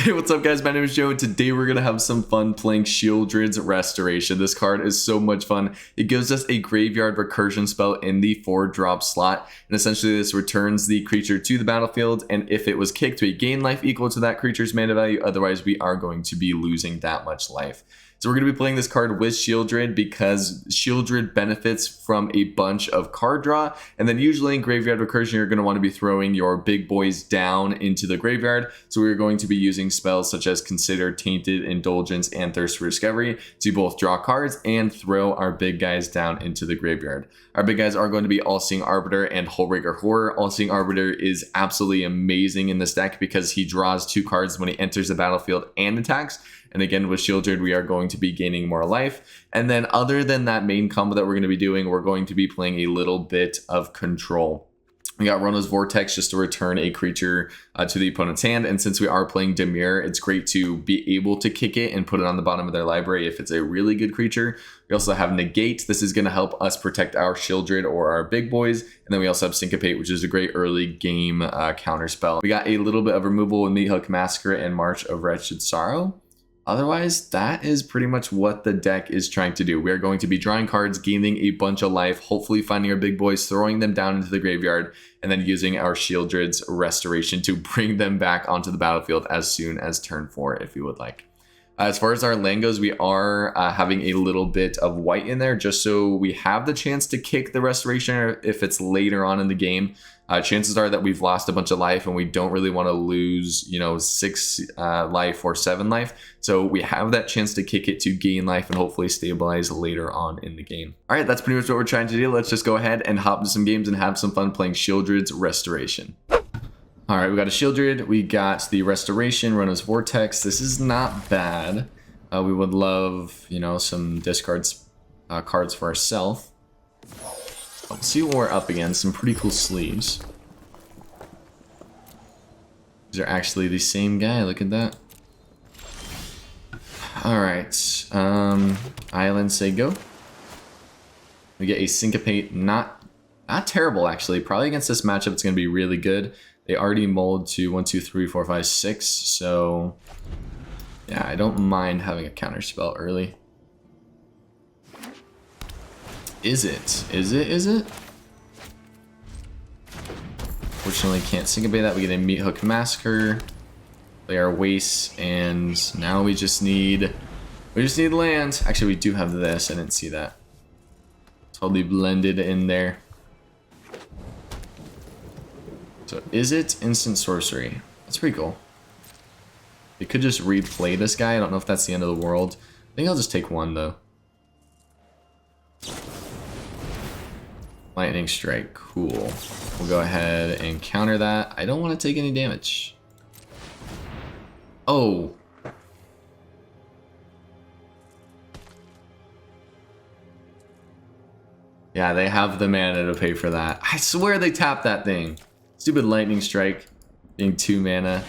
Hey, what's up guys, my name is Joe and today we're gonna have some fun playing Sheoldred's Restoration. This card is so much fun. It gives us a graveyard recursion spell in the 4-drop slot, and essentially this returns the creature to the battlefield, and if it was kicked, we gain life equal to that creature's mana value, otherwise we are going to be losing that much life. So we're going to be playing this card with Sheoldred because Sheoldred benefits from a bunch of card draw, and then usually in Graveyard Recursion you're going to want to be throwing your big boys down into the graveyard, so we're going to be using spells such as Consider, Tainted Indulgence, and Thirst for Discovery to both draw cards and throw our big guys down into the graveyard. Our big guys are going to be All-Seeing Arbiter and Hullbreaker Horror. All-Seeing Arbiter is absolutely amazing in this deck because he draws 2 cards when he enters the battlefield and attacks. And again, with Sheoldred, we are going to be gaining more life. And then other than that main combo that we're going to be doing, we're going to be playing a little bit of control. We got Rona's Vortex just to return a creature to the opponent's hand. And since we are playing DMU, it's great to be able to kick it and put it on the bottom of their library if it's a really good creature. We also have Negate. This is going to help us protect our Sheoldred or our big boys. And then we also have Syncopate, which is a great early game counter spell. We got a little bit of removal with Meathook Massacre and March of Wretched Sorrow. Otherwise, that is pretty much what the deck is trying to do. We are going to be drawing cards, gaining a bunch of life, hopefully finding our big boys, throwing them down into the graveyard, and then using our Sheoldred's Restoration to bring them back onto the battlefield as soon as turn 4 if you would like. As far as our land goes, we are having a little bit of white in there just so we have the chance to kick the Restoration if it's later on in the game. Chances are that we've lost a bunch of life and we don't really want to lose, 6 life or 7 life. So we have that chance to kick it to gain life and hopefully stabilize later on in the game. All right, that's pretty much what we're trying to do. Let's just go ahead and hop into some games and have some fun playing Sheoldred's Restoration. All right, we got a Sheoldred, we got the Restoration, Rona's Vortex. This is not bad. We would love, some discards cards for ourselves. Let's see what we're up against. Some pretty cool sleeves. These are actually the same guy. Look at that. All right. Island, say go. We get a Syncopate. Not terrible, actually. Probably against this matchup, it's going to be really good. They already mold to 1, 2, 3, 4, 5, 6. So, yeah, I don't mind having a counter spell early. Is it? Fortunately, can't syncopate that. We get a Meathook Massacre, play our Wastes, and now we just need land. Actually, we do have this. I didn't see that. Totally blended in there. So, is it instant sorcery? That's pretty cool. We could just replay this guy. I don't know if that's the end of the world. I think I'll just take 1 though. Lightning Strike, cool. We'll go ahead and counter that. I don't want to take any damage. Oh. Yeah, they have the mana to pay for that. I swear they tapped that thing. Stupid Lightning Strike being 2 mana.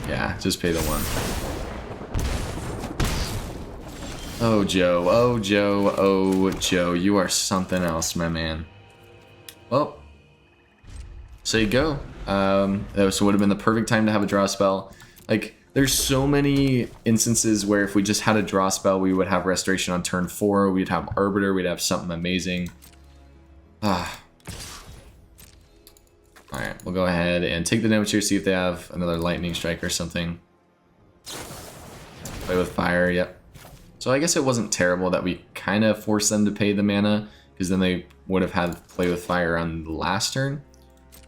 Yeah, just pay the 1. Oh, Joe. Oh, Joe. Oh, Joe. You are something else, my man. Well, so you go. So would have been the perfect time to have a draw spell. Like, there's so many instances where if we just had a draw spell, we would have Restoration on turn 4. We'd have Arbiter. We'd have something amazing. Ah. Alright, we'll go ahead and take the damage here, see if they have another Lightning Strike or something. Play with fire, yep. So I guess it wasn't terrible that we kind of forced them to pay the mana, because then they would have had play with fire on the last turn.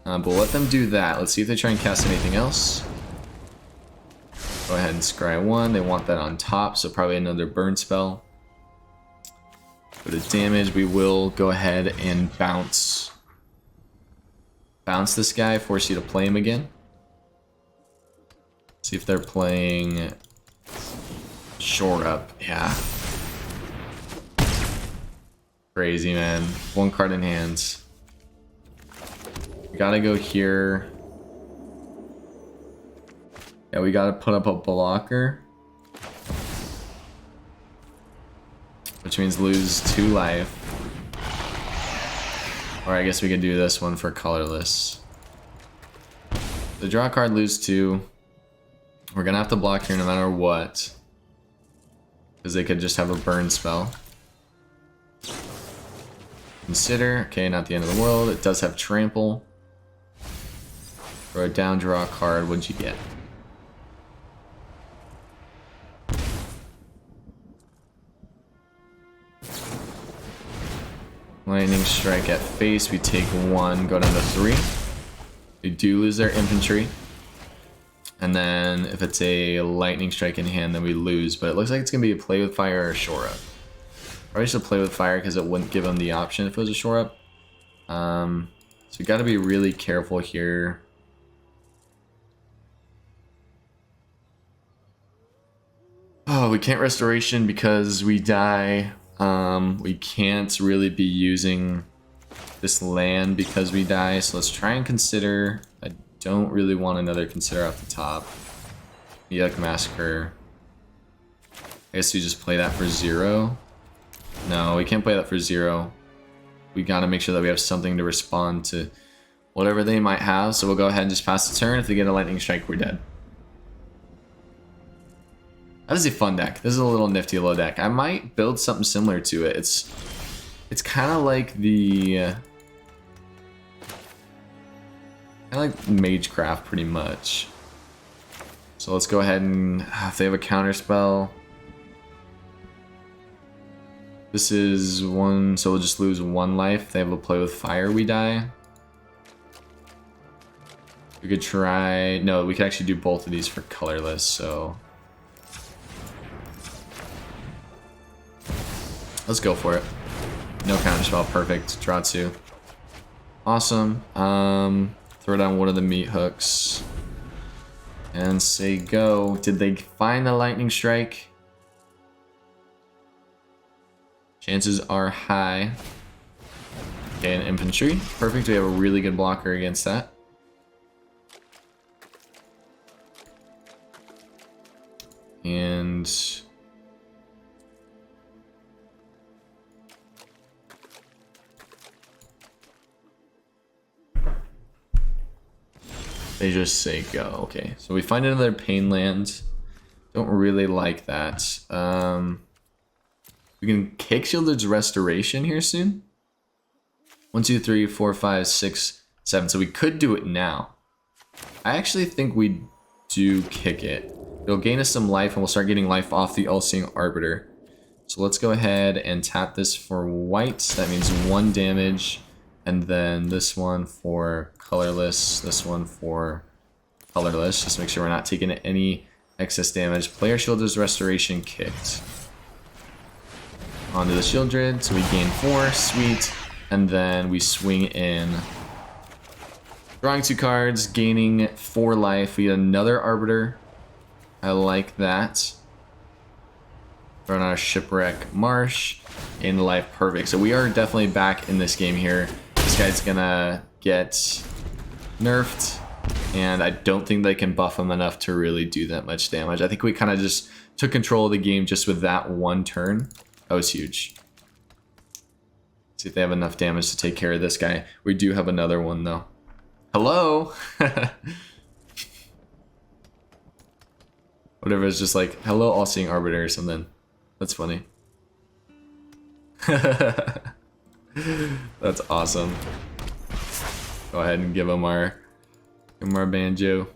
But we'll let them do that. Let's see if they try and cast anything else. Go ahead and scry 1. They want that on top, so probably another burn spell. For the damage, we will go ahead and bounce this guy, force you to play him again. See if they're playing Shore Up. Yeah. Crazy, man. 1 card in hands. We gotta go here. Yeah, we gotta put up a blocker. Which means lose 2 life. Or I guess we could do this one for colorless. So draw a card, lose 2. We're gonna have to block here no matter what. Because they could just have a burn spell. Consider. Okay, not the end of the world. It does have trample. Throw it down, draw a card. What'd you get? Lightning strike at face. We take 1, go down to 3. We do lose their infantry. And then if it's a lightning strike in hand, then we lose. But it looks like it's going to be a play with fire or a shore up. Probably should play with fire because it wouldn't give them the option if it was a shore up. So we got to be really careful here. Oh, we can't restoration because we die. We can't really be using this land because we die. So let's try and consider. I don't really want another consider off the top. Meathook Massacre. I guess we just play that for 0. No, we can't play that for 0. We gotta make sure that we have something to respond to whatever they might have. So we'll go ahead and just pass the turn. If they get a lightning strike, we're dead. That is a fun deck. This is a little nifty little deck. I might build something similar to it. It's kind of like the Magecraft pretty much. So let's go ahead and if they have a counter spell. This is 1, so we'll just lose 1 life. If they have a play with fire, we die. We could try. No, we could actually do both of these for colorless. So let's go for it. No counterspell, perfect. Draw 2. Awesome. Throw down one of the meat hooks. And say go. Did they find the lightning strike? Chances are high. Okay, an infantry. Perfect. We have a really good blocker against that. And they just say go. Okay, so we find another pain land. Don't really like that. We can kick Sheoldred's Restoration here soon. 1, 2, 3, 4, 5, 6, 7. So we could do it now. I actually think we do kick it. It'll gain us some life, and we'll start getting life off the All-Seeing Arbiter. So let's go ahead and tap this for white. That means 1 damage. And then this one for colorless. This one for colorless. Just make sure we're not taking any excess damage. Player Sheoldred's Restoration kicked. Onto the Sheoldred. So we gain 4. Sweet. And then we swing in. Drawing 2 cards. Gaining 4 life. We get another Arbiter. I like that. Throwing out a Shipwreck Marsh. In life, perfect. So we are definitely back in this game here. This guy's gonna get nerfed. And I don't think they can buff him enough to really do that much damage. I think we kind of just took control of the game just with that 1 turn. That was huge. See if they have enough damage to take care of this guy. We do have another one though. Hello? Whatever, it's just like, hello All-Seeing Arbiter or something. That's funny. That's awesome. Go ahead and give him our banjo.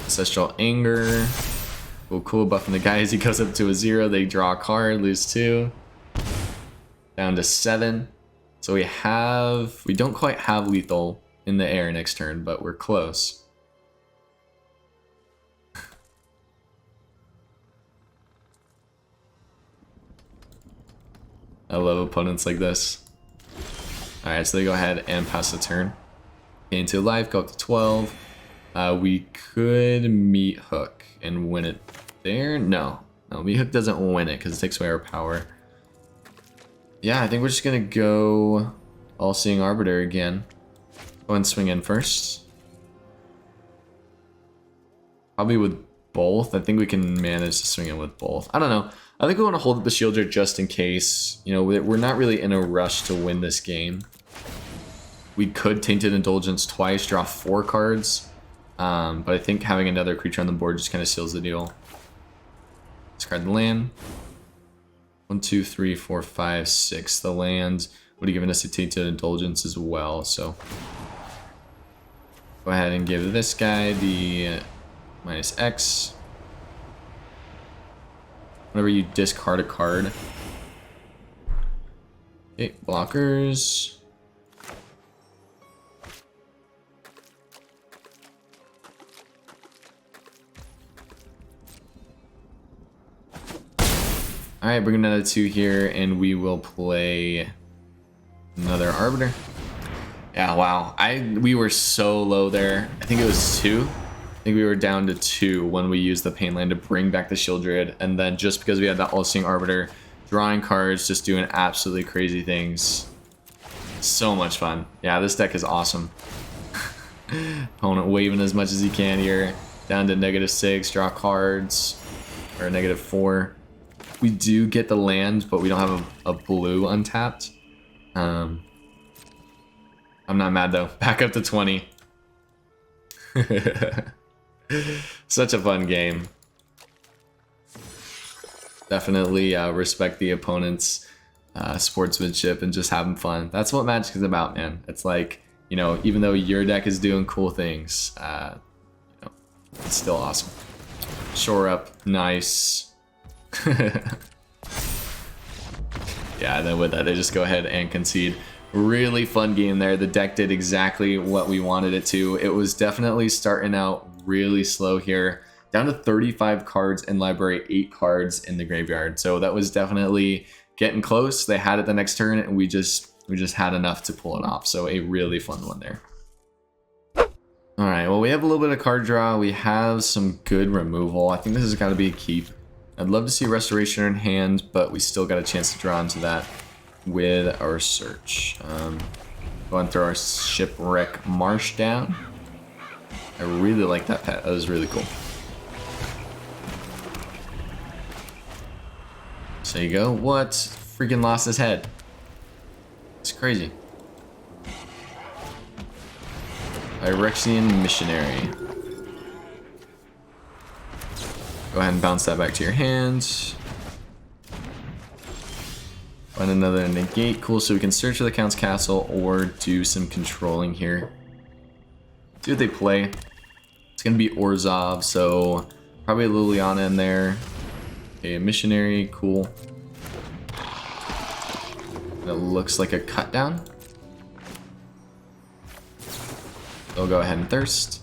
Ancestral Anger. Cool, buffing the guy as he goes up to a 0. They draw a card, lose 2. Down to 7. So we don't quite have lethal in the air next turn, but we're close. I love opponents like this. Alright, so they go ahead and pass the turn. Gain 2 life, go up to 12. We could Meathook and win it there. No, Meathook doesn't win it because it takes away our power. Yeah, I think we're just going to go All-Seeing Arbiter again. Go and swing in first. Probably with both. I think we can manage to swing in with both. I don't know. I think we want to hold up the Sheoldred just in case. You know, we're not really in a rush to win this game. We could Tainted Indulgence twice, draw 4 cards. But I think having another creature on the board just kind of seals the deal. Discard the land. 1, 2, 3, 4, 5, 6. The land would have given us a Tainted Indulgence as well, so go ahead and give this guy the -X. Whenever you discard a card. Okay, blockers. Alright, bring another 2 here, and we will play another Arbiter. Yeah, wow. We were so low there. I think it was 2. I think we were down to 2 when we used the Pain Land to bring back the Sheoldred, and then just because we had that All-Seeing Arbiter, drawing cards, just doing absolutely crazy things. So much fun. Yeah, this deck is awesome. Opponent waving as much as he can here. Down to -6, draw cards. Or -4. We do get the land, but we don't have a blue untapped. I'm not mad though. Back up to 20. Such a fun game. Definitely respect the opponent's sportsmanship and just having fun. That's what Magic is about, man. It's like, you know, even though your deck is doing cool things, you know, it's still awesome. Shore up, nice. Yeah, and then with that, they just go ahead and concede. Really fun game there. The deck did exactly what we wanted it to. It was definitely starting out really slow here. Down to 35 cards in library, 8 cards in the graveyard. So that was definitely getting close. They had it the next turn, and we just had enough to pull it off. So a really fun one there. All right, well, we have a little bit of card draw. We have some good removal. I think this has got to be a keep. I'd love to see Restoration in hand, but we still got a chance to draw into that with our search. Go and throw our Shipwreck Marsh down. I really like that pet. That was really cool. So you go. What? Freaking lost his head. It's crazy. Phyrexian Missionary. Go ahead and bounce that back to your hand. Find another Negate. Cool, so we can search for the Count's Castle or do some controlling here. See what they play. It's going to be Orzhov, so probably a Liliana in there. Okay, a Missionary, cool. It looks like a cut down. They'll go ahead and Thirst.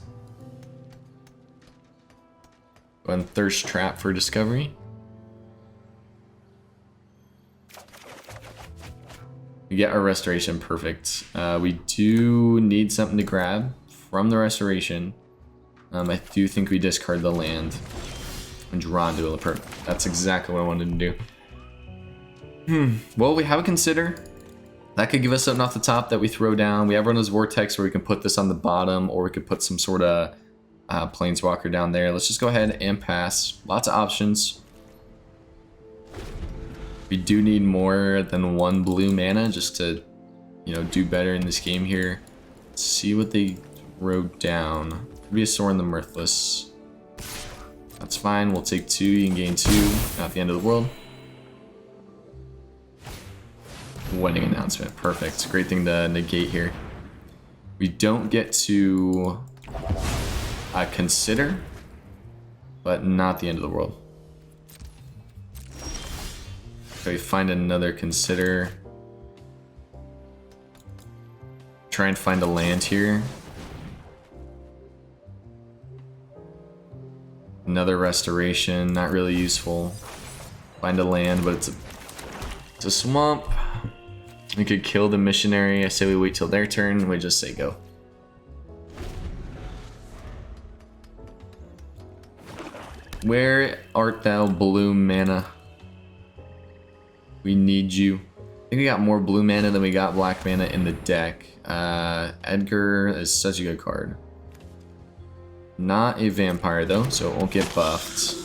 Go ahead and Thirst Trap for discovery. We get our Restoration, perfect. We do need something to grab from the Restoration. I do think we discard the land and draw into it. That's exactly what I wanted to do. Well, we have a Consider. That could give us something off the top that we throw down. We have Rona's Vortex where we can put this on the bottom, or we could put some sort of Planeswalker down there. Let's just go ahead and pass. Lots of options. We do need more than 1 blue mana just to, you know, do better in this game here. Let's see what they wrote down. Could be a Sorin the Mirthless. That's fine. We'll take 2. You can gain 2. Not the end of the world. Wedding announcement. Perfect. Great thing to negate here. We don't get to consider, but not the end of the world. Okay, find another Consider. Try and find a land here. Another Restoration, not really useful. Find a land, but it's a swamp. We could kill the Missionary. I say we wait till their turn. We just say go. Where art thou, blue mana? We need you. I think we got more blue mana than we got black mana in the deck. Edgar is such a good card. Not a vampire though, so it won't get buffed.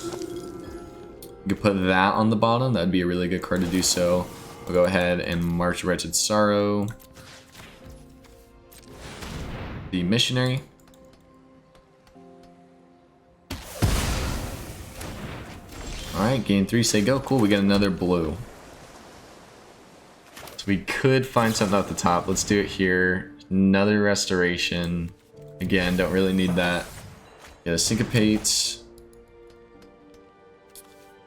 We could put that on the bottom. That'd be a really good card to do so. We'll go ahead and march Wretched Sorrow. the missionary. Alright, gain 3, say go. Cool, we get another blue. So we could find something at the top. Let's do it here. Another restoration. Again, don't really need that. Get a Syncopate.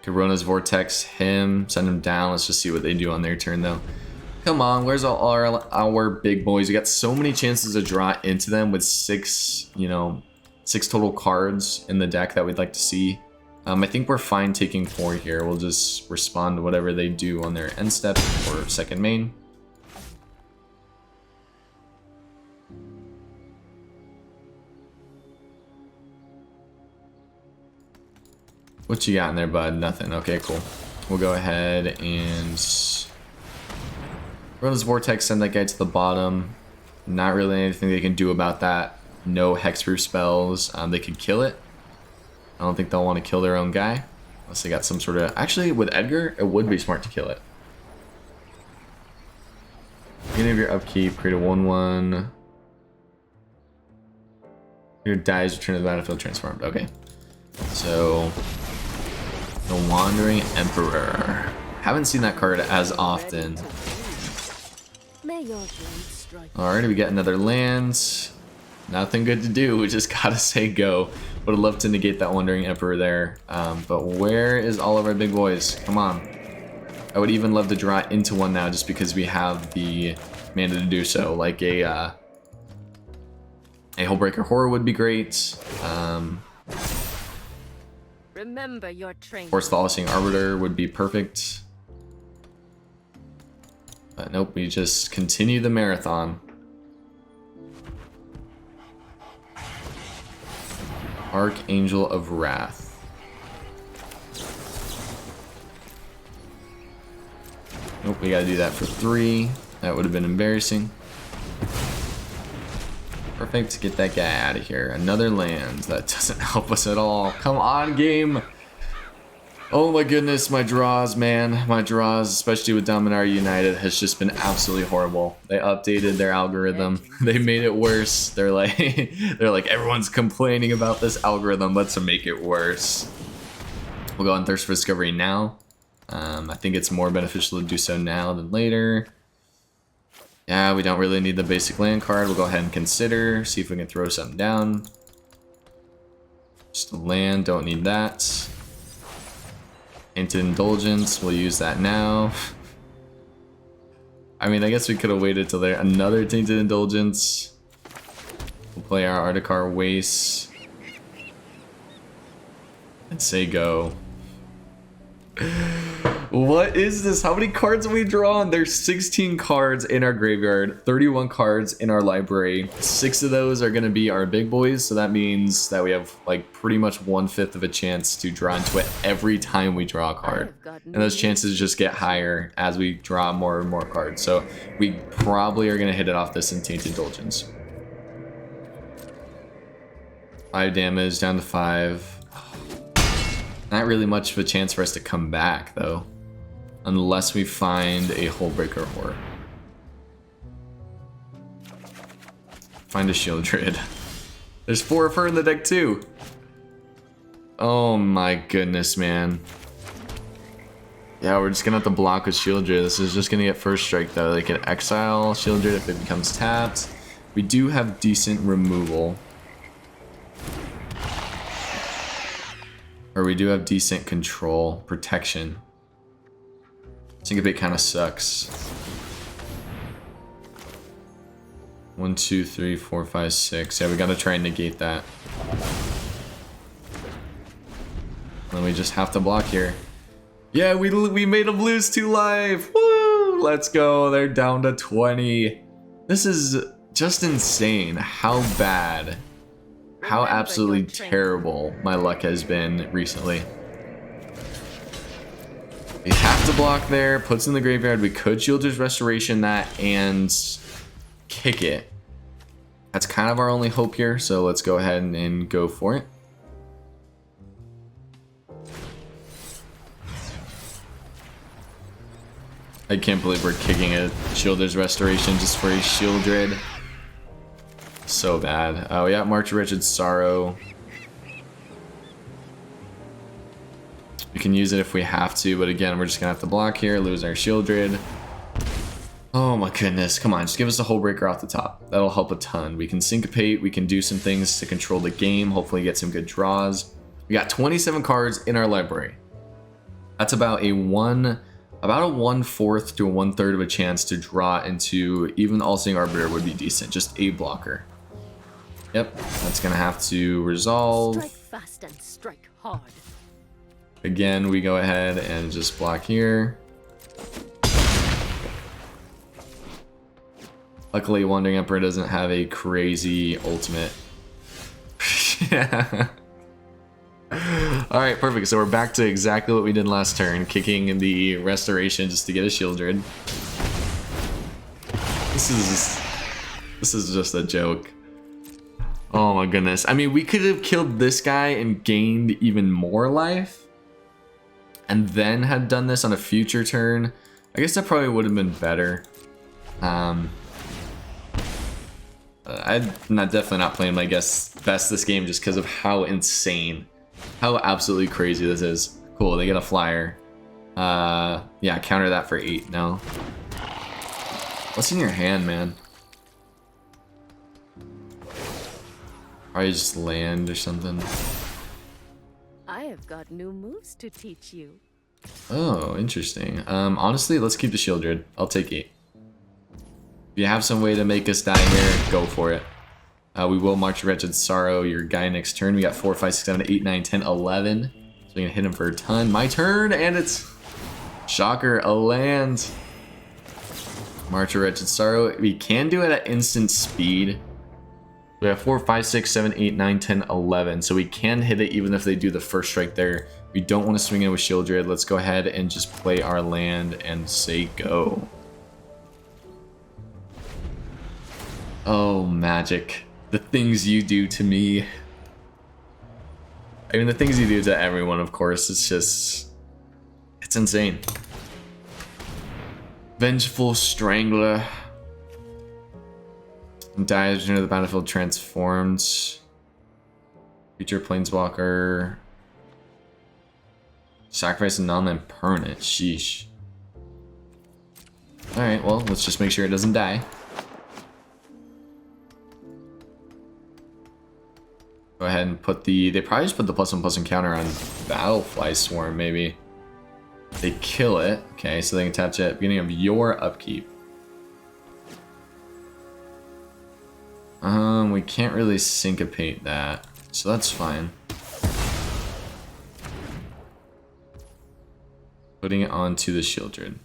Rona's Vortex him, send him down. Let's just see what they do on their turn though. Come on, where's all our big boys? We got so many chances to draw into them with 6 total cards in the deck that we'd like to see. I think we're fine taking 4 here. We'll just respond to whatever they do on their end step or second main. What you got in there, bud? Nothing. Okay, cool. We'll go ahead and run this Vortex, send that guy to the bottom. Not really anything they can do about that. No hexproof spells. They could kill it. I don't think they'll want to kill their own guy. Unless they got some sort of... Actually, with Edgar, it would be smart to kill it. Beginning of your upkeep, create a 1/1. Your dies, return to the battlefield transformed. Okay. So... the Wandering Emperor. Haven't seen that card as often. Alright, we get another land. Nothing good to do. We just gotta say go. Would have loved to negate that Wandering Emperor there. But where is all of our big boys? Come on. I would even love to draw into one now just because we have the mana to do so. Like a Hullbreaker Horror would be great. Remember your training. Of course, the All-Seeing Arbiter would be perfect. But nope, we just continue the marathon. Archangel of Wrath. Nope, we gotta do that for 3. That would have been embarrassing. Perfect, get that guy out of here. Another land. That doesn't help us at all. Come on, game. Oh my goodness, my draws, man. My draws, especially with Dominaria United, has just been absolutely horrible. They updated their algorithm. They made it worse. They're like, everyone's complaining about this algorithm. Let's make it worse. We'll go on Thirst for Discovery now. I think it's more beneficial to do so now than later. Yeah, we don't really need the basic land card. We'll go ahead and consider, see if we can throw something down. Just a land, don't need that. Tainted Indulgence, we'll use that now. I mean, I guess we could have waited till there. Another Tainted Indulgence. We'll play our Adarkar Wastes. And say go. What is this? How many cards have we drawn? There's 16 cards in our graveyard, 31 cards in our library. 6 of those are going to be our big boys, so that means that we have like pretty much 1/5 of a chance to draw into it every time we draw a card. And those chances just get higher as we draw more and more cards. So we probably are going to hit it off this in Tainted Indulgence. 5 damage down to 5. Not really much of a chance for us to come back though. Unless we find a Hullbreaker Horror. Find a Sheoldred. There's 4 of her in the deck too. Oh my goodness, man. Yeah, we're just gonna have to block with Sheoldred. This is just gonna get first strike though. They can exile Sheoldred if it becomes tapped. We do have decent removal. Or we do have decent control, protection. Syncopate kind of sucks. 1, 2, 3, 4, 5, 6. Yeah, we gotta try and negate that. Then we just have to block here. Yeah, we made them lose 2 life. Woo! Let's go. They're down to 20. This is just insane how bad, how absolutely terrible my luck has been recently. We have to block there, puts in the graveyard. We could Sheoldred's Restoration that and kick it. That's kind of our only hope here, so let's go ahead and go for it. I can't believe we're kicking a Sheoldred's Restoration just for a Sheoldred. So bad. Oh, yeah, March of Wretched Sorrow. We can use it if we have to, but again, we're just gonna have to block here, lose our Sheoldred. Oh my goodness, come on, just give us a Hullbreaker off the top. That'll help a ton. We can Syncopate, we can do some things to control the game, hopefully get some good draws. We got 27 cards in our library. That's about a 1/4 to a 1/3 of a chance to draw into even All-Seeing Arbiter would be decent, just a blocker. Yep, that's gonna have to resolve. Strike fast and strike hard. Again, we go ahead and just block here. Luckily, Wandering Emperor doesn't have a crazy ultimate. Yeah. Alright, perfect. So we're back to exactly what we did last turn, kicking the Restoration just to get a Sheoldred. This is just a joke. Oh my goodness. I mean, we could have killed this guy and gained even more life, and then had done this on a future turn. I guess that probably would have been better. I'm definitely not playing my best this game just because of how insane, how absolutely crazy this is. Cool, they get a flyer. Yeah, counter that for 8 now. What's in your hand, man? Probably just land or something. I have got new moves to teach you. Oh, interesting. Honestly, let's keep the Sheoldred. I'll take 8. If you have some way to make us die here, go for it. We will March Wretched Sorrow your guy next turn. We got 4, 5, 6, 7, 8, 9, 10, 11. So we can hit him for a ton. My turn, and it's shocker, a land. March Wretched Sorrow. We can do it at instant speed. We have 4, 5, 6, 7, 8, 9, 10, 11. So we can hit it even if they do the first strike there. We don't want to swing in with Sheoldred. Let's go ahead and just play our land and say go. Oh, magic. The things you do to me. I mean, the things you do to everyone, of course. It's just... it's insane. Vengeful Strangler. Dies into the battlefield transformed. Future Planeswalker. Sacrifice a non-land permanent. Sheesh. Alright, well, let's just make sure it doesn't die. Go ahead and put the... they probably just put the +1/+1 counter on Battlefly Swarm, maybe. They kill it. Okay, so they can attach it at the beginning of your upkeep. We can't really Syncopate that, so that's fine. Putting it onto the Sheoldred.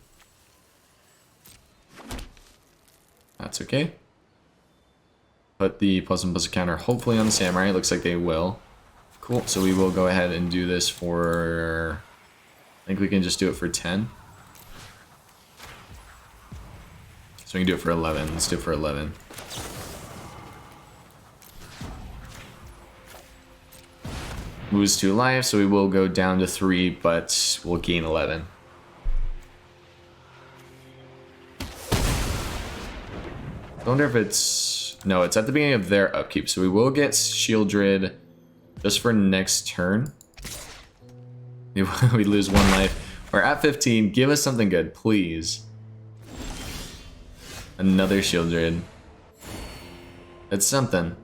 That's okay. Put the +1/+1 counter hopefully on the Samurai. It looks like they will. Cool, so we will go ahead and do this for... I think we can just do it for 10. So we can do it for 11. Let's do it for 11. Lose 2 life, so we will go down to 3, but we'll gain 11. I wonder if it's... no, it's at the beginning of their upkeep, so we will get Sheoldred just for next turn. We lose 1 life. We're at 15. Give us something good, please. Another Sheoldred. It's something.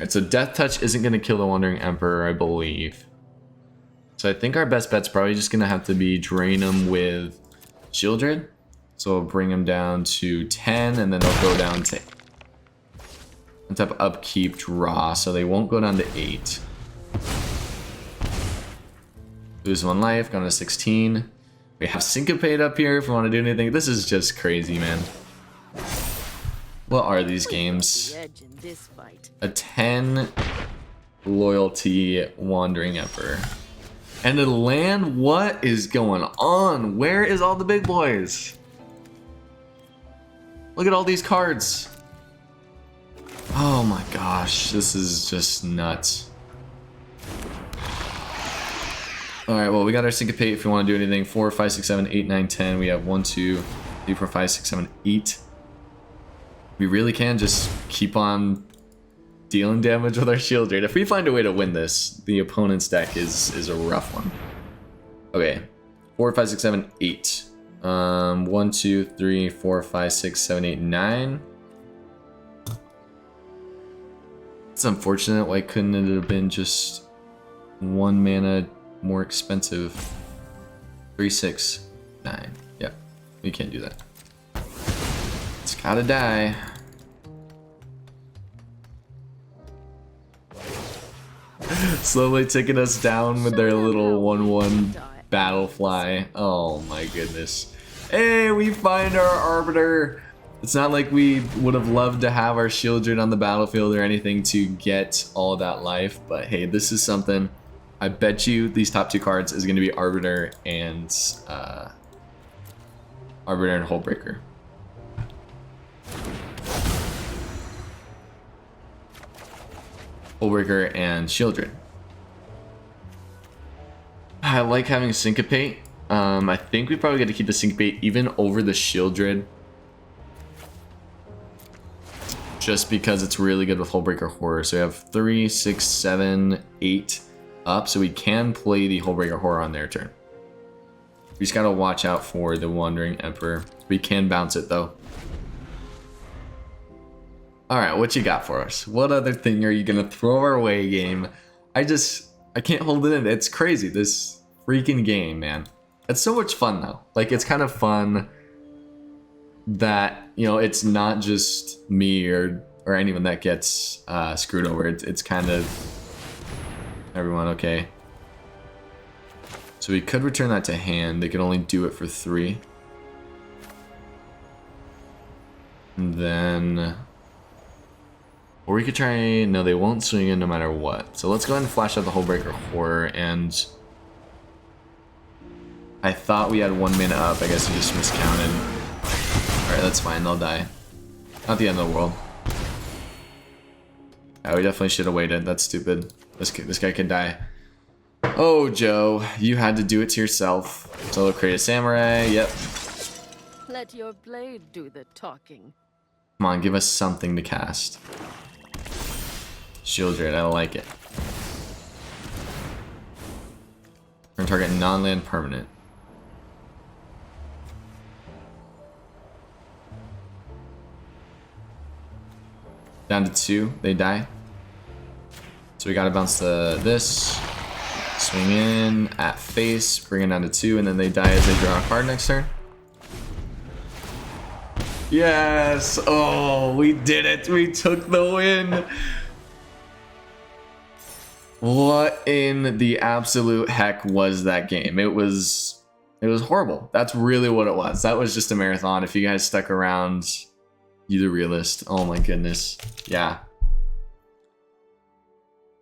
Alright, so Death Touch isn't going to kill the Wandering Emperor, I believe. So I think our best bet's probably just going to have to be drain him with Sheoldred. So we'll bring him down to 10, and then they'll go down to... on top of upkeep, draw, so they won't go down to 8. Lose 1 life, gone to 16. We have Syncopate up here if we want to do anything. This is just crazy, man. What are these games? A 10 loyalty Wandering Emperor. And a land? What is going on? Where is all the big boys? Look at all these cards. Oh my gosh, this is just nuts. Alright, well, we got our Syncopate if we want to do anything. 4, 5, 6, 7, 8, 9, 10. We have 1, 2, 3, 4, 5, 6, 7, 8. we really can just keep on dealing damage with our Sheoldred. If we find a way to win this, the opponent's deck is a rough one. Okay, 4, 5, 6, 7, 8. 1, 2, 3, 4, 5, 6, 7, 8, 9. It's unfortunate. Why couldn't it have been just 1 mana more expensive? 3, 6, 9. Yeah, we can't do that. It's gotta die. Slowly taking us down with their little 1/1 battle fly. Oh my goodness. Hey, we find our Arbiter. It's not like we would have loved to have our Sheoldred on the battlefield or anything to get all of that life, but hey, this is something. I bet you these top 2 cards is going to be Arbiter and Hullbreaker. Hullbreaker and Sheoldred. I like having Syncopate. I think we probably get to keep the Syncopate even over the Sheoldred, just because it's really good with Hullbreaker Horror. So we have 3, 6, 7, 8 up, so we can play the Hullbreaker Horror on their turn. We just gotta watch out for the Wandering Emperor. We can bounce it though. Alright, what you got for us? What other thing are you gonna throw our way, game? I can't hold it in. It's crazy, this freaking game, man. It's so much fun though. Like, it's kind of fun that, you know, it's not just me or anyone that gets screwed over. It's kind of everyone. Okay. So we could return that to hand. They could only do it for 3. And then... Or we could try... No, they won't swing in no matter what. So let's go ahead and flash out the Hullbreaker Horror, and... I thought we had 1 mana up. I guess I just miscounted. Alright, that's fine. They'll die. Not the end of the world. Yeah, we definitely should have waited. That's stupid. This guy could die. Oh, Joe. You had to do it to yourself. Solo create a samurai. Yep. Let your blade do the talking. Come on, give us something to cast. Sheoldred, I like it. We're gonna target non-land permanent. Down to 2, they die. So we gotta bounce this, swing in, at face, bring it down to 2, and then they die as they draw a card next turn. Yes! Oh, we did it! We took the win! What in the absolute heck was that game? It was horrible. That's really what it was. That was just a marathon. If you guys stuck around, you the realist. Oh my goodness. Yeah.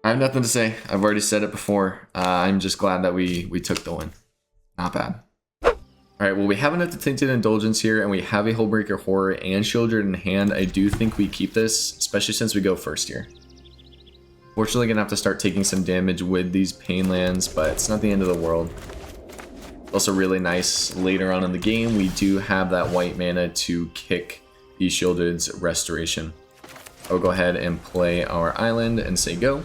I have nothing to say. I've already said it before. I'm just glad that we took the win. Not bad. Alright, well, we have enough Tainted Indulgence here, and we have a Hullbreaker Horror and Sheoldred in hand. I do think we keep this, especially since we go first here. Fortunately, gonna have to start taking some damage with these pain lands, but it's not the end of the world. Also really nice later on in the game, we do have that white mana to kick the Sheoldred's Restoration. I'll go ahead and play our island and say go.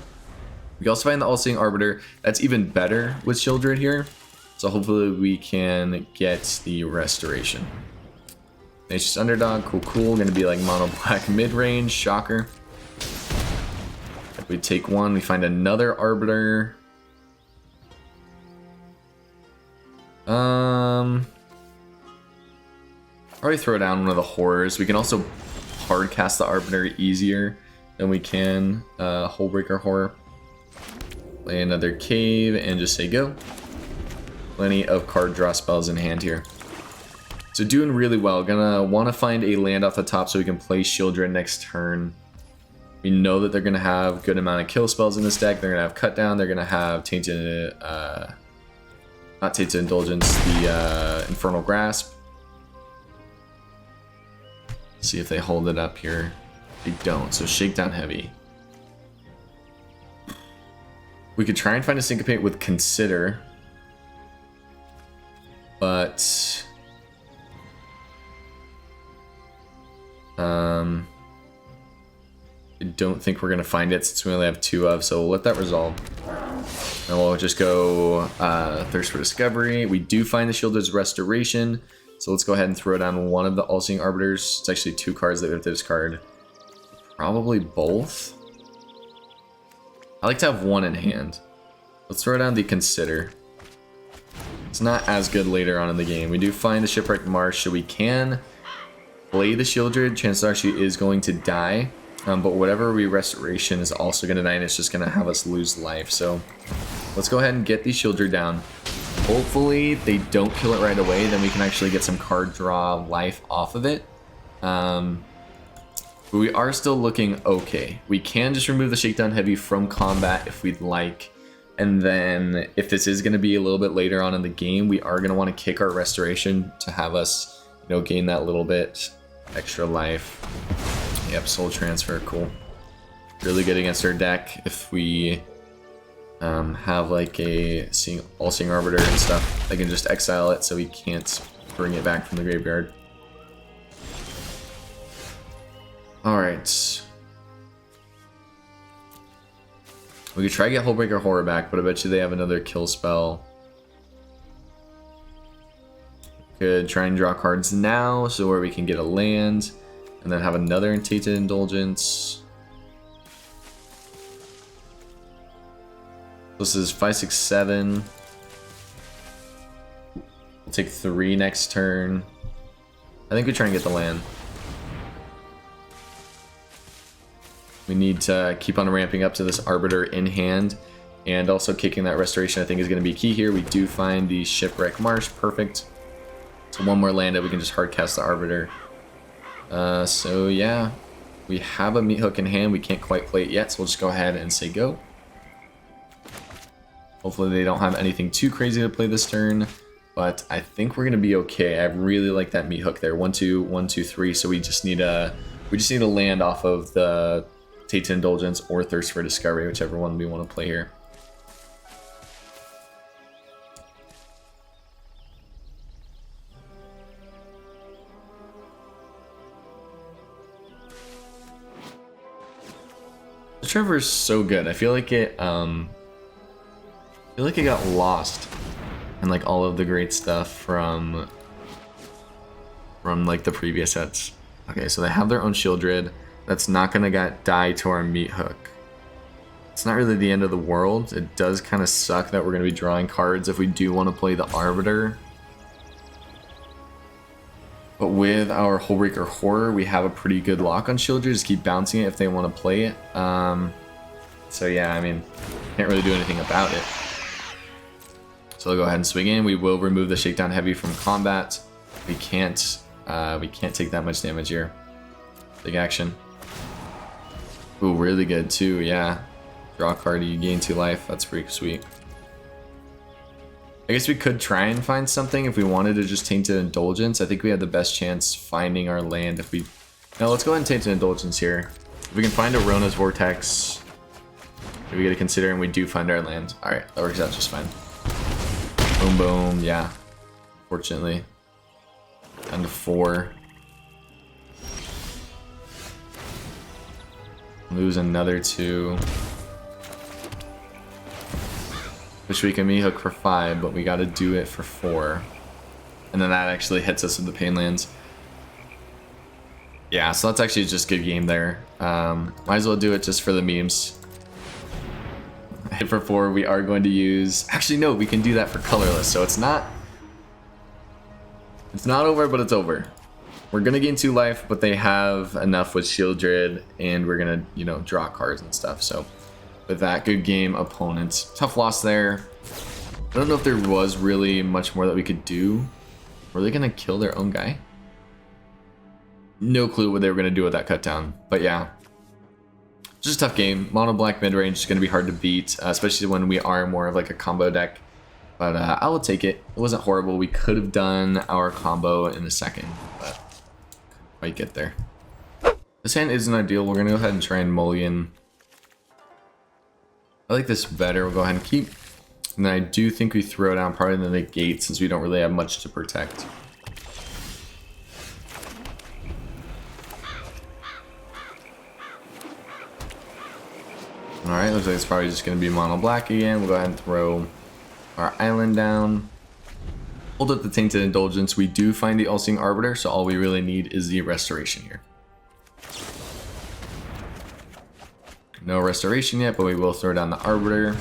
We also find the All-Seeing Arbiter. That's even better with Sheoldred here. So hopefully we can get the Restoration. Nature's Underdog, cool. Gonna be like mono black mid-range, shocker. If we take 1, we find another Arbiter. Probably throw down one of the Horrors. We can also hard cast the Arbiter easier than we can Hullbreaker Horror. Play another Cave and just say go. Plenty of card draw spells in hand here. So doing really well. Gonna want to find a land off the top so we can play Sheoldred next turn. We know that they're gonna have good amount of kill spells in this deck. They're gonna have cut down. They're gonna have Tainted, not Tainted Indulgence, the Infernal Grasp. See if they hold it up here. They don't. So Shakedown Heavy. We could try and find a Syncopate with Consider. But don't think we're going to find it since we only have 2 of, so we'll let that resolve. And we'll just go Thirst for Discovery. We do find the Sheoldred's Restoration, so let's go ahead and throw down one of the All-Seeing Arbiters. It's actually 2 cards that we have to discard. Probably both. I like to have one in hand. Let's throw down the Consider. It's not as good later on in the game. We do find the Shipwreck Marsh, so we can play the Sheoldred. Chances are she is going to die. But whatever we Restoration is also going to die, and it's just going to have us lose life. So let's go ahead and get the Sheoldred down. Hopefully they don't kill it right away, then we can actually get some card draw life off of it. But we are still looking okay. We can just remove the Shakedown Heavy from combat if we'd like. And then if this is going to be a little bit later on in the game, we are going to want to kick our Restoration to have us, you know, gain that little bit extra life. Yep, Soul Transfer, cool. Really good against our deck if we have like a All-Seeing Arbiter and stuff. I can just exile it so we can't bring it back from the graveyard. Alright. We could try to get Hullbreaker Horror back, but I bet you they have another kill spell. Could try and draw cards now, so where we can get a land. And then have another Tainted Indulgence. This is 5, 6, 7. We'll take 3 next turn. I think we try and get the land. We need to keep on ramping up to this Arbiter in hand. And also kicking that Restoration I think is going to be key here. We do find the Shipwreck Marsh. Perfect. So one more land that we can just hard cast the Arbiter. So yeah, we have a Meathook in hand. We can't quite play it yet, so we'll just go ahead and say go. Hopefully they don't have anything too crazy to play this turn, but I think we're gonna be okay. I really like that Meathook there. 1, 2, 1, 2, 3. So we just need a land off of the Tainted Indulgence or Thirst for Discovery, whichever one we want to play here. Trevor is so good. I feel like it got lost in like all of the great stuff from like the previous sets. Okay, so they have their own Sheoldred. That's not gonna die to our Meathook. It's not really the end of the world. It does kind of suck that we're gonna be drawing cards if we do want to play the Arbiter. But with our Hullbreaker Horror, we have a pretty good lock on Sheoldred. Just keep bouncing it if they want to play it. So yeah, I mean, can't really do anything about it. So I'll go ahead and swing in. We will remove the Shakedown Heavy from combat. We can't take that much damage here. Big action. Ooh, really good too. Yeah, draw a card, you gain 2 life. That's pretty sweet. I guess we could try and find something if we wanted to just Tainted Indulgence. I think we have the best chance finding our land if we... No, let's go ahead and Tainted Indulgence here. If we can find a Rona's Vortex, if we get to consider and we do find our land. Alright, that works out just fine. Boom, boom, yeah. Fortunately. Down to 4. Lose another 2. Wish we could Meathook for 5, but we gotta do it for 4. And then that actually hits us with the Pain Lands. Yeah, so that's actually just good game there. Might as well do it just for the memes. Hit for 4, we are going to use... Actually, no, we can do that for colorless, so it's not over, but it's over. We're gonna gain 2 life, but they have enough with Sheoldred, and we're gonna, you know, draw cards and stuff, so... With that, good game, opponent. Tough loss there. I don't know if there was really much more that we could do. Were they gonna kill their own guy? No clue what they were gonna do with that cut down. But yeah, just a tough game. Mono black mid range is gonna be hard to beat, especially when we are more of like a combo deck. But I will take it. It wasn't horrible. We could have done our combo in a second, but couldn't quite get there. This hand isn't ideal. We're gonna go ahead and try and mulligan. I like this better. We'll go ahead and keep. And then I do think we throw down probably the Negate since we don't really have much to protect. Alright, looks like it's probably just going to be mono black again. We'll go ahead and throw our island down. Hold up the Tainted Indulgence. We do find the All-Seeing Arbiter, so all we really need is the restoration here. No restoration yet, but we will throw down the Arbiter.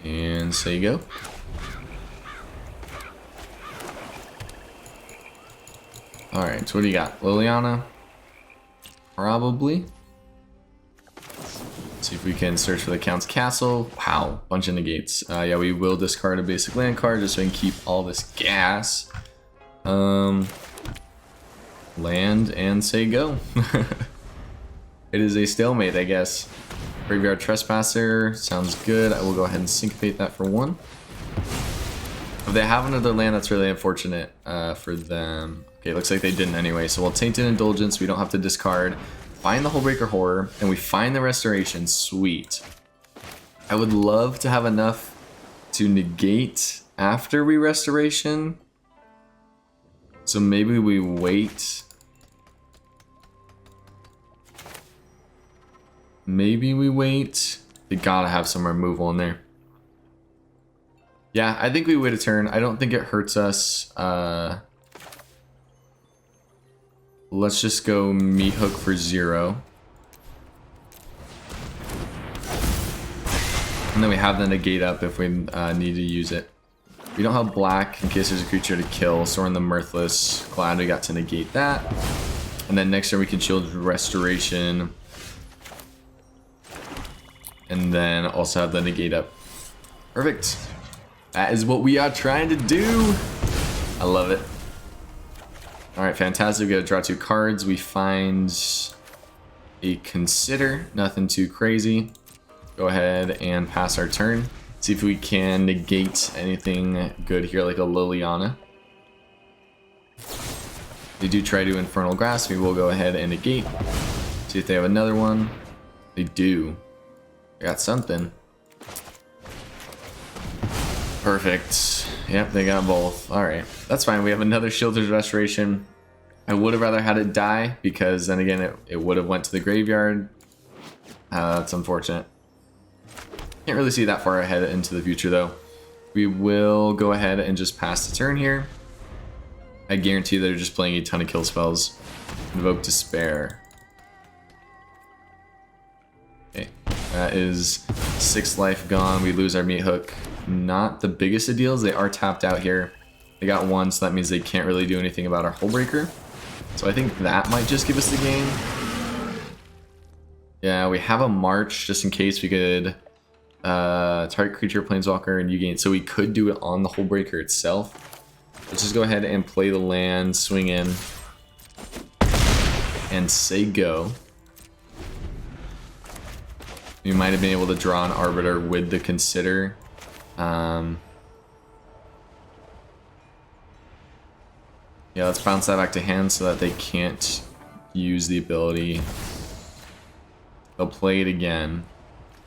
And so you go. Alright, so what do you got? Liliana? Probably. See if we can search for the Count's Castle. Wow, bunch of negates. Yeah, we will discard a basic land card just so we can keep all this gas. Land and say go. It is a stalemate, I guess. Graveyard Trespasser sounds good. I will go ahead and syncopate that for 1. If they have another land, that's really unfortunate for them. Okay, looks like they didn't anyway. So we'll Tainted Indulgence. We don't have to discard. Find the Hullbreaker Horror, and we find the Restoration. Sweet. I would love to have enough to negate after we Restoration. So maybe we wait. Maybe we wait. They gotta have some removal in there. Yeah, I think we wait a turn. I don't think it hurts us. Let's just go Meathook for 0. And then we have the negate up if we need to use it. We don't have black in case there's a creature to kill, so we're in the Mirthless. Glad we got to negate that. And then next turn we can Sheoldred Restoration. And then also have the negate up. Perfect. That is what we are trying to do. I love it. Alright, fantastic. We gotta draw 2 cards. We find a Consider. Nothing too crazy. Go ahead and pass our turn. See if we can negate anything good here, like a Liliana. They do try to Infernal Grasp. We will go ahead and negate. See if they have another one. They do. They got something. Perfect. Yep, they got both. Alright, that's fine. We have another Sheoldred Restoration. I would have rather had it die, because then again, it would have went to the graveyard. That's unfortunate. Can't really see that far ahead into the future, though. We will go ahead and just pass the turn here. I guarantee they're just playing a ton of kill spells. Invoke Despair. Okay, that is 6 life gone. We lose our Meathook. Not the biggest of deals. They are tapped out here. They got 1, so that means they can't really do anything about our Hullbreaker. So I think that might just give us the game. Yeah, we have a March just in case we could target creature, planeswalker, and you gain. So we could do it on the Hullbreaker itself. Let's just go ahead and play the land, swing in, and say go. We might have been able to draw an Arbiter with the Consider. Yeah, let's bounce that back to hand so that they can't use the ability. They'll play it again.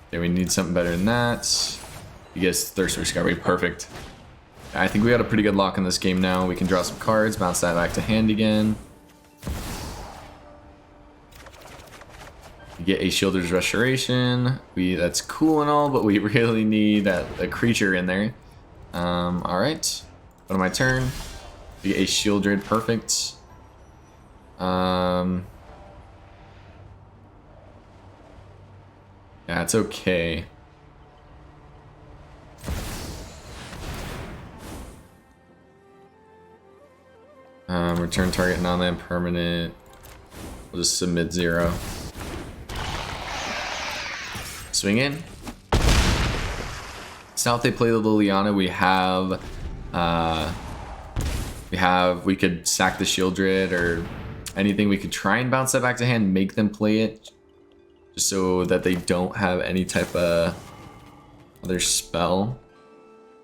Okay, we need something better than that. You guess Thirst for Discovery, perfect. I think we got a pretty good lock in this game now. We can draw some cards, bounce that back to hand again. We get a Sheoldred's Restoration. That's cool and all, but we really need a creature in there. Alright. Go to my turn. We get a Sheoldred, perfect. Yeah, it's okay. Return target non-land permanent. We'll just submit 0. Swing in. So now if they play the Liliana, we could sack the Sheoldred or anything. We could try and bounce that back to hand, make them play it, just so that they don't have any type of other spell.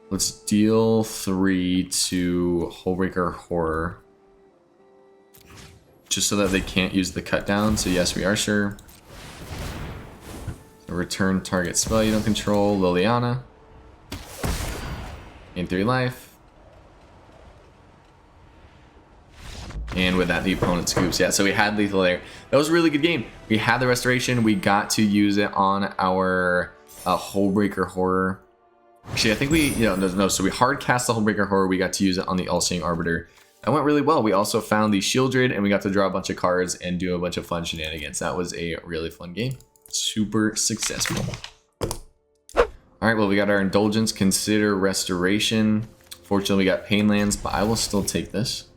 Let's deal 3 to Hullbreaker Horror, just so that they can't use the cut down. So yes, we are sure. So return target spell you don't control, Liliana. Gain 3 life. And with that, the opponent scoops. Yeah, so we had lethal there. That was a really good game. We had the restoration. We got to use it on our Hullbreaker Horror. Actually, I think we, no. So we hard cast the Hullbreaker Horror. We got to use it on the All-Seeing Arbiter. That went really well. We also found the Sheoldred, and we got to draw a bunch of cards and do a bunch of fun shenanigans. That was a really fun game. Super successful. All right, well, we got our Indulgence. Consider Restoration. Fortunately, we got Painlands, but I will still take this.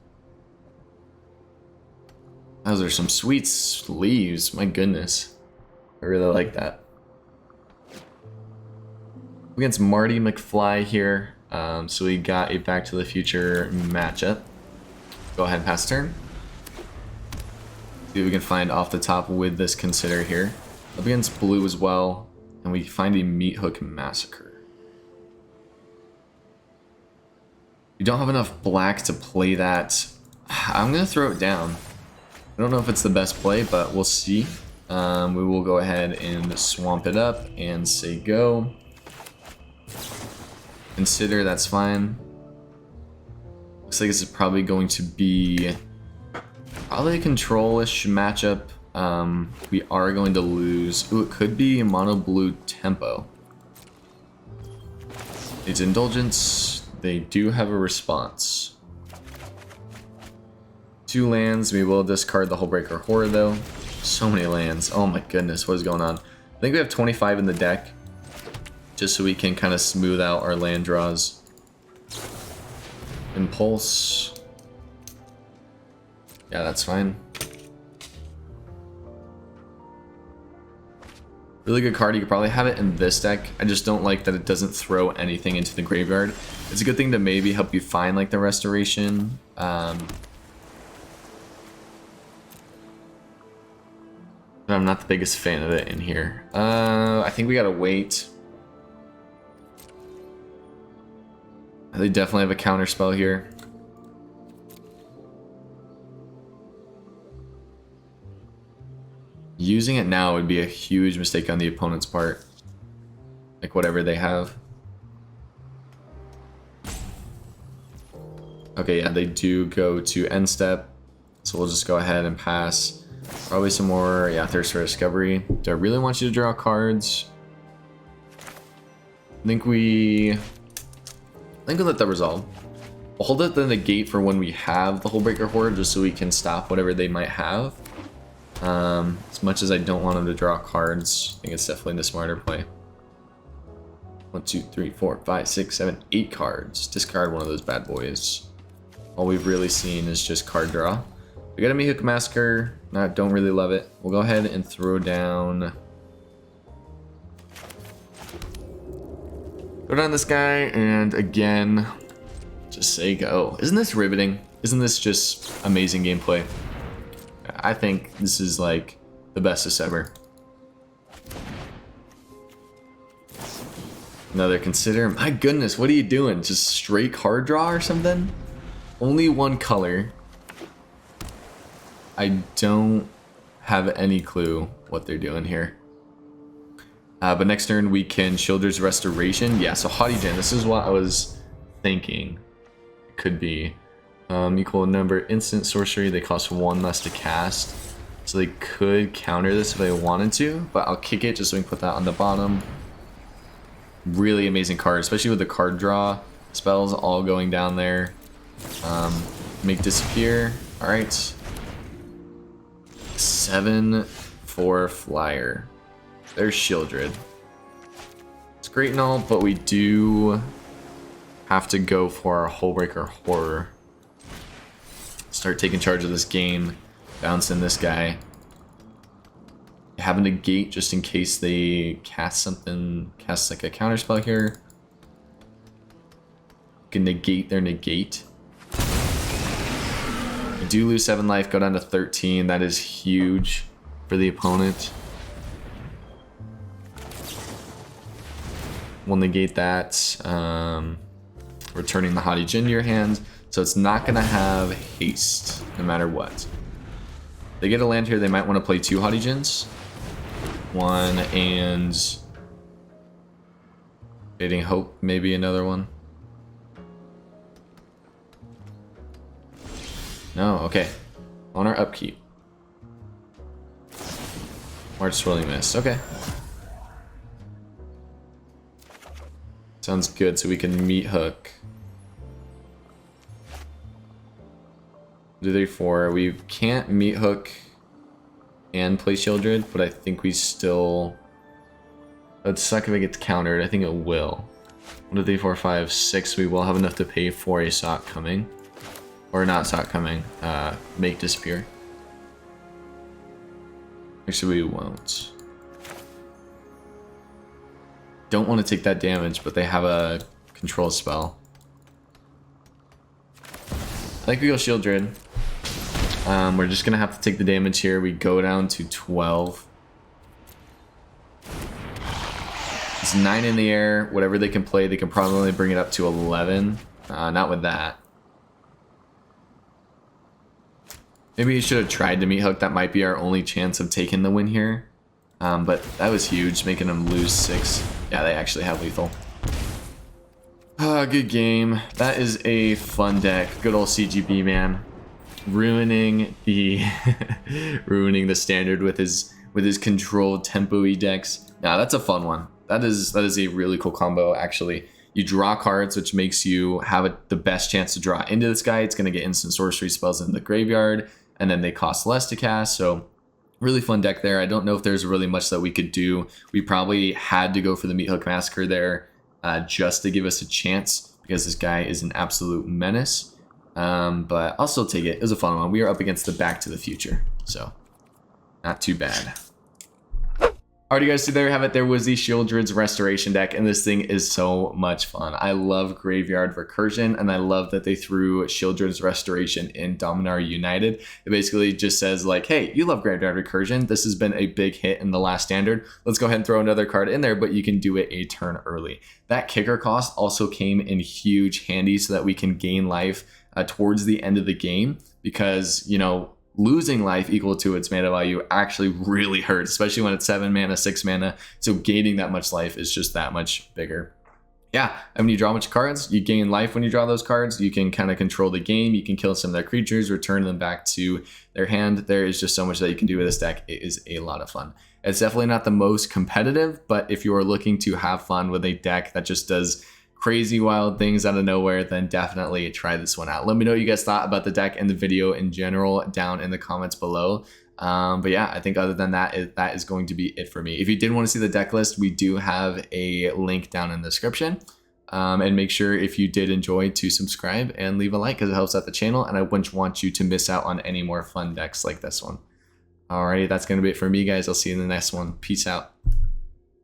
Those are some sweet sleeves. My goodness. I really like that. Against Marty McFly here. So we got a Back to the Future matchup. Go ahead and pass turn. See what we can find off the top with this Consider here. Up against blue as well. And we find a Meathook Massacre. We don't have enough black to play that. I'm going to throw it down. I don't know if it's the best play, but we'll see. We will go ahead and swamp it up and say go. Consider, that's fine. Looks like this is probably going to be probably a control-ish matchup. We are going to lose. Ooh, it could be mono blue tempo. It's Indulgence. They do have a response. 2 lands. We will discard the Hullbreaker Horror though. So many lands. Oh my goodness, what is going on? I think we have 25 in the deck. Just so we can kind of smooth out our land draws. Impulse. Yeah, that's fine. Really good card. You could probably have it in this deck. I just don't like that it doesn't throw anything into the graveyard. It's a good thing to maybe help you find like the restoration. But I'm not the biggest fan of it in here. I think we gotta wait. They definitely have a counter spell here. Using it now would be a huge mistake on the opponent's part. Like whatever they have. Okay, yeah, they do go to end step. So we'll just go ahead and pass. Probably some more, yeah, Thirst for Discovery. Do I really want you to draw cards? I think we'll let that resolve. We'll hold up the Negate for when we have the Hullbreaker Horror, just so we can stop whatever they might have. As much as I don't want them to draw cards, I think it's definitely the smarter play. 1, 2, 3, 4, 5, 6, 7, 8 cards. Discard one of those bad boys. All we've really seen is just card draw. We got a Meathook Massacre. Don't really love it. We'll go ahead and throw down. Go down this guy, and again, just say go. Isn't this riveting? Isn't this just amazing gameplay? I think this is like the bestest ever. Another Consider. My goodness, what are you doing? Just straight card draw or something? Only one color. I don't have any clue what they're doing here. But next turn we can Sheoldred's Restoration. Yeah, so Haughty Gen, this is what I was thinking it could be. Equal number instant sorcery, they cost 1 less to cast. So they could counter this if they wanted to, but I'll kick it just so we can put that on the bottom. Really amazing card, especially with the card draw spells all going down there. Make disappear. Alright. 7 for flyer. There's Sheoldred. It's great and all, but we do have to go for our Hullbreaker Horror. Start taking charge of this game. Bouncing this guy. Have a Negate just in case they cast something. Cast like a counter spell here. Can negate their Negate. We do lose 7 life, go down to 13. That is huge for the opponent. We'll negate that. Returning the Haughty Gen to your hand. So it's not going to have haste, no matter what. They get a land here, they might want to play 2 Haughty Gens. 1 and... Fading Hope, maybe another one. No, okay. on our upkeep. March Swirling Mist. Okay. Sounds good. So we can Meathook. 2, 3, 4. We can't Meathook and play Sheoldred, but I think we still... It'd suck if it gets countered. I think it will. 1, 2, 3, 4, 5, 6. We will have enough to pay for a Sock coming. Or not Sock coming. Make Disappear. Actually, we won't. Don't want to take that damage, but they have a control spell. I think we go Sheoldred. We're just going to have to take the damage here. We go down to 12. It's 9 in the air. Whatever they can play, they can probably bring it up to 11. Not with that. Maybe he should have tried to Meathook. That might be our only chance of taking the win here. But that was huge, making them lose 6. Yeah, they actually have lethal. Good game. That is a fun deck. Good old CGB, man. Ruining the ruining the standard with his controlled tempo-y decks. Nah, that's a fun one. That is a really cool combo, actually. You draw cards, which makes you have the best chance to draw into this guy. It's going to get instant sorcery spells in the graveyard, and then they cost less to cast, so really fun deck there. I don't know if there's really much that we could do. We probably had to go for the Meathook Massacre there just to give us a chance, because this guy is an absolute menace. But I'll still take it. It was a fun one. We are up against the Back to the Future, so not too bad. Alrighty guys, so there you have it. There was the Sheoldred's Restoration deck, and this thing is so much fun. I love Graveyard Recursion, and I love that they threw Sheoldred's Restoration in Dominar United. It basically just says like, hey, you love Graveyard Recursion. This has been a big hit in the last standard. Let's go ahead and throw another card in there, but you can do it a turn early. That kicker cost also came in huge handy so that we can gain life towards the end of the game, because, you know, losing life equal to its mana value actually really hurts, especially when it's 7 mana, 6 mana. So gaining that much life is just that much bigger. Yeah, and when you draw a bunch of cards, you gain life when you draw those cards. You can kind of control the game. You can kill some of their creatures, return them back to their hand. There is just so much that you can do with this deck. It is a lot of fun. It's definitely not the most competitive, but if you are looking to have fun with a deck that just does crazy wild things out of nowhere, then definitely try this one out. Let me know what you guys thought about the deck and the video in general down in the comments below. But yeah, I think other than that, that is going to be it for me. If you did want to see the deck list, we do have a link down in the description. And make sure, if you did enjoy, to subscribe and leave a like, because it helps out the channel, and I wouldn't want you to miss out on any more fun decks like this one. Alrighty, that's going to be it for me, guys. I'll see you in the next one. Peace out.